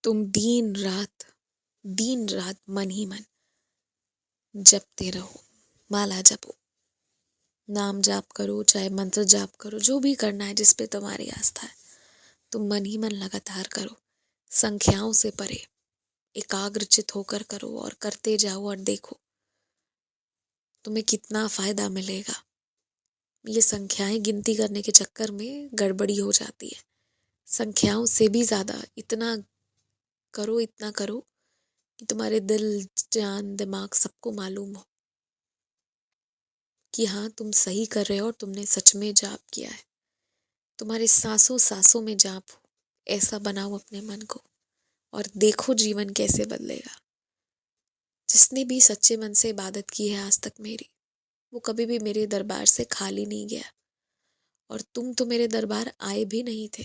तुम दिन रात मन ही मन जपते रहो, माला जपो, नाम जाप करो, चाहे मंत्र जाप करो, जो भी करना है जिस पे तुम्हारी आस्था है, तुम मन ही मन लगातार करो, संख्याओं से परे एकाग्रचित होकर करो और करते जाओ और देखो तुम्हें कितना फायदा मिलेगा। ये संख्याएं गिनती करने के चक्कर में गड़बड़ी हो जाती है। संख्याओं से भी ज्यादा इतना करो कि तुम्हारे दिल, जान, दिमाग सबको मालूम हो कि हाँ तुम सही कर रहे हो और तुमने सच में जाप किया है। तुम्हारे सांसों सांसों में जाप हो, ऐसा बनाओ अपने मन को और देखो जीवन कैसे बदलेगा। जिसने भी सच्चे मन से इबादत की है आज तक मेरी, वो कभी भी मेरे दरबार से खाली नहीं गया। और तुम तो मेरे दरबार आए भी नहीं थे,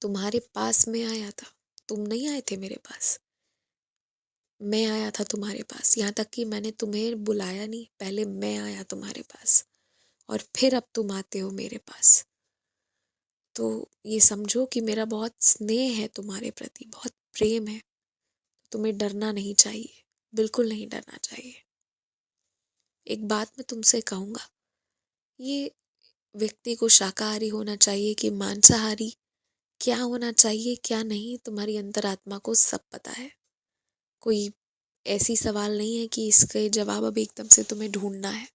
तुम्हारे पास मैं आया था, तुम नहीं आए थे मेरे पास, मैं आया था तुम्हारे पास। यहाँ तक कि मैंने तुम्हें बुलाया नहीं, पहले मैं आया तुम्हारे पास और फिर अब तुम आते हो मेरे पास। तो ये समझो कि मेरा बहुत स्नेह है तुम्हारे प्रति, बहुत प्रेम है। तुम्हें डरना नहीं चाहिए, बिल्कुल नहीं डरना चाहिए। एक बात मैं तुमसे कहूँगा, ये व्यक्ति को शाकाहारी होना चाहिए कि मांसाहारी, क्या होना चाहिए क्या नहीं, तुम्हारी अंतरात्मा को सब पता है। कोई ऐसी सवाल नहीं है कि इसके जवाब अब एकदम से तुम्हें ढूंढना है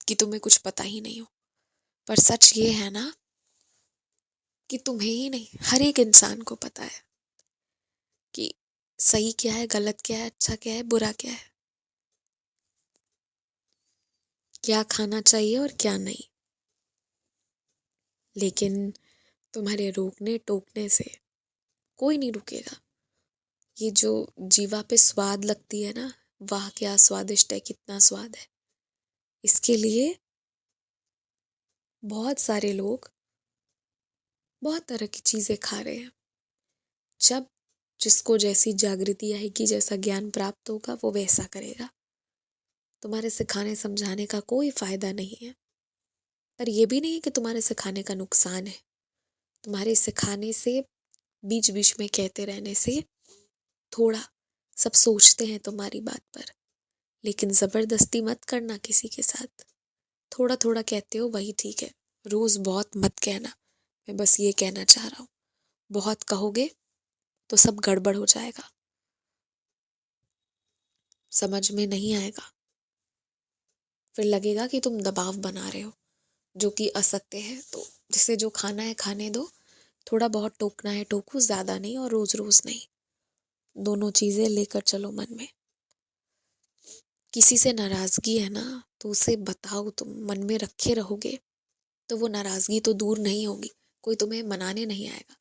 कि तुम्हें कुछ पता ही नहीं हो। पर सच ये है ना कि तुम्हें ही नहीं, हर एक इंसान को पता है कि सही क्या है, गलत क्या है, अच्छा क्या है, बुरा क्या है, क्या खाना चाहिए और क्या नहीं। लेकिन तुम्हारे रोकने टोकने से कोई नहीं रुकेगा। ये जो जीवा पे स्वाद लगती है ना, वाह क्या स्वादिष्ट है, कितना स्वाद है, इसके लिए बहुत सारे लोग बहुत तरह की चीजें खा रहे हैं। जब जिसको जैसी जागृति आएगी, जैसा ज्ञान प्राप्त होगा, वो वैसा करेगा। तुम्हारे सिखाने समझाने का कोई फायदा नहीं है, पर यह भी नहीं है कि तुम्हारे सिखाने का नुकसान है। तुम्हारे सिखाने से, बीच बीच में कहते रहने से, थोड़ा सब सोचते हैं तुम्हारी बात पर, लेकिन जबरदस्ती मत करना किसी के साथ। थोड़ा थोड़ा कहते हो वही ठीक है, रोज बहुत मत कहना। मैं बस ये कहना चाह रहा हूँ, बहुत कहोगे तो सब गड़बड़ हो जाएगा, समझ में नहीं आएगा, फिर लगेगा कि तुम दबाव बना रहे हो, जो कि असत्य है। तो जिसे जो खाना है खाने दो, थोड़ा बहुत टोकना है टोको, ज्यादा नहीं और रोज रोज नहीं। दोनों चीजें लेकर चलो मन में। किसी से नाराजगी है ना, तो उसे बताओ, तुम मन में रखे रहोगे तो वो नाराजगी तो दूर नहीं होगी, कोई तुम्हें मनाने नहीं आएगा।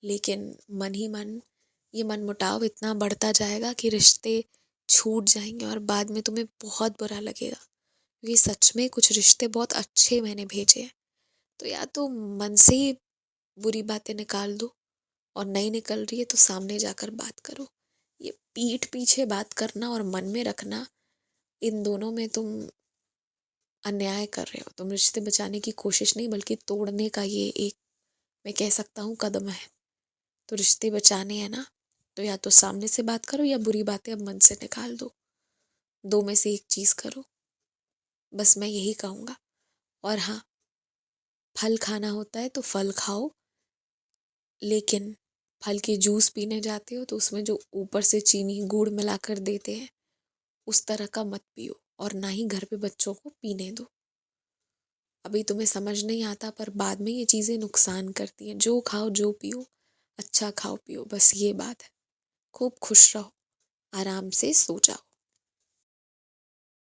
लेकिन मन ही मन ये मन मुटाव इतना बढ़ता जाएगा कि रिश्ते छूट जाएंगे और बाद में तुम्हें बहुत बुरा लगेगा। क्योंकि सच में कुछ रिश्ते बहुत अच्छे मैंने भेजे हैं। तो या तो मन से ही बुरी बातें निकाल दो, और नहीं निकल रही है तो सामने जाकर बात करो। ये पीठ पीछे बात करना और मन में रखना, इन दोनों में तुम अन्याय कर रहे हो। तुम रिश्ते बचाने की कोशिश नहीं, बल्कि तोड़ने का ये एक, मैं कह सकता हूँ, कदम है। तो रिश्ते बचाने हैं ना, तो या तो सामने से बात करो या बुरी बातें अब मन से निकाल दो। दो में से एक चीज करो, बस मैं यही कहूँगा। और हाँ, फल खाना होता है तो फल खाओ, लेकिन फल की जूस पीने जाते हो तो उसमें जो ऊपर से चीनी गुड़ मिलाकर देते हैं, उस तरह का मत पियो, और ना ही घर पे बच्चों को पीने दो। अभी तुम्हें समझ नहीं आता, पर बाद में ये चीजें नुकसान करती हैं। जो खाओ जो पियो, अच्छा खाओ पियो, बस ये बात है। खूब खुश रहो, आराम से सो जाओ।